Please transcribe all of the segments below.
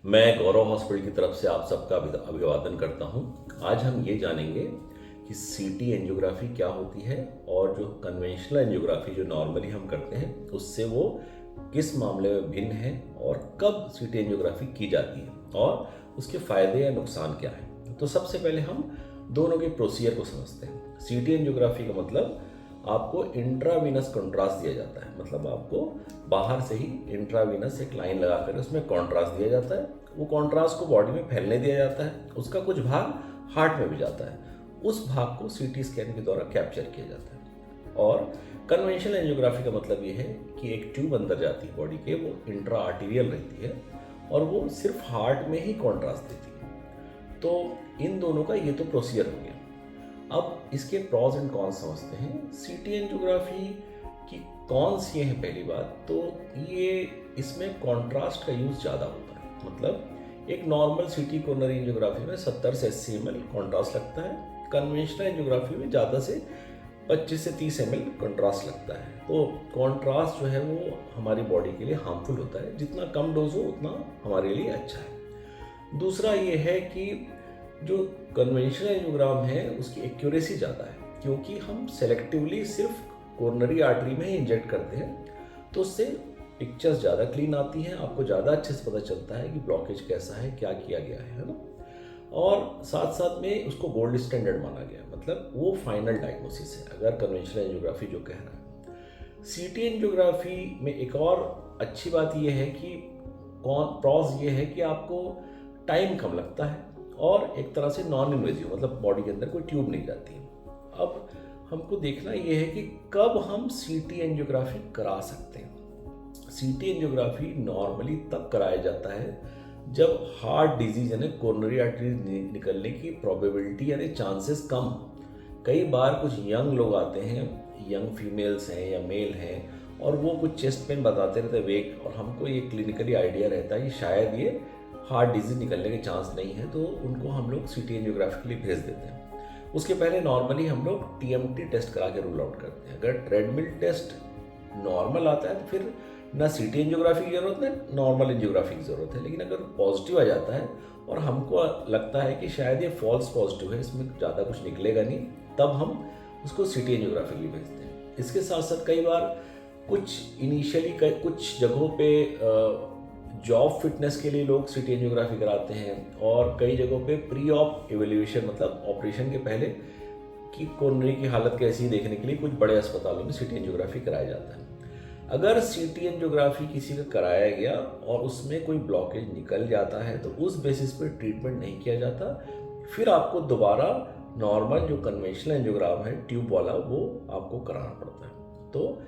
मैं गौरव हॉस्पिटल की तरफ से आप सबका अभिवादन करता हूं। आज हम ये जानेंगे कि सीटी एंजियोग्राफी क्या होती है और जो कन्वेंशनल एंजियोग्राफी जो नॉर्मली हम करते हैं उससे वो किस मामले में भिन्न है और कब सीटी एंजियोग्राफी की जाती है और उसके फायदे या नुकसान क्या है। तो सबसे पहले हम दोनों के प्रोसीजर को समझते हैं। सीटी एंजियोग्राफी का मतलब आपको इंट्रावीनस कॉन्ट्रास्ट दिया जाता है, मतलब आपको बाहर से ही इंट्रावीनस एक लाइन लगाकर उसमें कॉन्ट्रास्ट दिया जाता है। वो कॉन्ट्रास्ट को बॉडी में फैलने दिया जाता है, उसका कुछ भाग हार्ट में भी जाता है, उस भाग को सीटी स्कैन के द्वारा कैप्चर किया जाता है। और कन्वेंशनल एंजियोग्राफी का मतलब ये है कि एक ट्यूब अंदर जाती है बॉडी के, वो इंट्रा आर्टीरियल रहती है और वो सिर्फ हार्ट में ही कॉन्ट्रास्ट देती है। तो इन दोनों का ये तो प्रोसीजर हो गया। अब इसके प्रॉज एंड कॉन्स समझते हैं। सीटी एंजियोग्राफी की कॉन्स ये हैं, पहली बात तो ये इसमें कॉन्ट्रास्ट का यूज़ ज़्यादा होता है। मतलब एक नॉर्मल सीटी कोरोनरी एंजियोग्राफी में 70 से 80 ml कॉन्ट्रास्ट लगता है, कन्वेंशनल एंजियोग्राफी में ज़्यादा से 25 से 30 ml कॉन्ट्रास्ट लगता है। तो कॉन्ट्रास्ट जो है वो हमारी बॉडी के लिए हार्मफुल होता है, जितना कम डोज हो उतना हमारे लिए अच्छा है। दूसरा ये है कि जो कन्वेंशनल एंजियोग्राम है उसकी एक्यूरेसी ज़्यादा है, क्योंकि हम सेलेक्टिवली सिर्फ कोरोनरी आर्टरी में ही इंजेक्ट करते हैं, तो उससे पिक्चर्स ज़्यादा क्लीन आती हैं, आपको ज़्यादा अच्छे से पता चलता है कि ब्लॉकेज कैसा है, क्या किया गया है ना। और साथ साथ में उसको गोल्ड स्टैंडर्ड माना गया, मतलब वो फाइनल डायग्नोसिस है अगर कन्वेंशनल एंजियोग्राफी जो कह रहा है। सीटी एंजियोग्राफी में एक और अच्छी बात यह है कि प्रॉज ये है कि आपको टाइम कम लगता है और एक तरह से नॉन इन्वेजिव, मतलब बॉडी के अंदर कोई ट्यूब नहीं जाती। अब हमको देखना ये है कि कब हम सीटी एंजियोग्राफी करा सकते हैं। सीटी एंजियोग्राफी नॉर्मली तब कराया जाता है जब हार्ट डिजीज यानी कोरोनरी आर्टरी निकलने की प्रोबेबिलिटी यानी चांसेस कम। कई बार कुछ यंग लोग आते हैं, यंग फीमेल्स हैं या मेल हैं, और वो कुछ चेस्ट पेन बताते रहते हैं वेक, और हमको ये क्लिनिकली आइडिया रहता है कि शायद ये हार्ट डिजीज निकलने के चांस नहीं है, तो उनको हम लोग सीटी एंजियोग्राफी के लिए भेज देते हैं। उसके पहले नॉर्मली हम लोग टीएमटी टेस्ट करा के रूल आउट करते हैं। अगर ट्रेडमिल टेस्ट नॉर्मल आता है तो फिर ना सीटी एंजियोग्राफी की ज़रूरत है, नॉर्मल एंजियोग्राफी की ज़रूरत है। लेकिन अगर पॉजिटिव आ जाता है और हमको लगता है कि शायद ये फॉल्स पॉजिटिव है, इसमें ज़्यादा कुछ निकलेगा नहीं, तब हम उसको सीटी एंजियोग्राफी के लिए भेजते हैं। इसके साथ साथ कई बार कुछ जगहों पे जॉब फिटनेस के लिए लोग सीटी एंजियोग्राफी कराते हैं, और कई जगहों पे प्री ऑप इवेल्युएशन, मतलब ऑपरेशन के पहले कि कोरोनरी की हालत कैसी देखने के लिए कुछ बड़े अस्पतालों में सीटी एंजियोग्राफी कराया जाता है। अगर सीटी एंजियोग्राफी किसी का कराया गया और उसमें कोई ब्लॉकेज निकल जाता है तो उस बेसिस पे ट्रीटमेंट नहीं किया जाता, फिर आपको दोबारा नॉर्मल जो कन्वेंशनल एंजियोग्राम है ट्यूब वाला वो आपको कराना पड़ता है। तो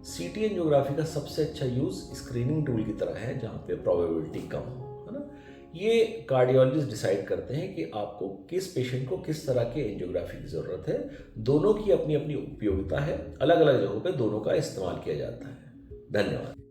सीटी एंजियोग्राफी का सबसे अच्छा यूज़ स्क्रीनिंग टूल की तरह है, जहाँ पे प्रोबेबिलिटी कम हो, है ना। ये कार्डियोलॉजिस्ट डिसाइड करते हैं कि आपको किस पेशेंट को किस तरह के एंजियोग्राफी की ज़रूरत है। दोनों की अपनी अपनी उपयोगिता है, अलग अलग जगहों पे दोनों का इस्तेमाल किया जाता है। धन्यवाद।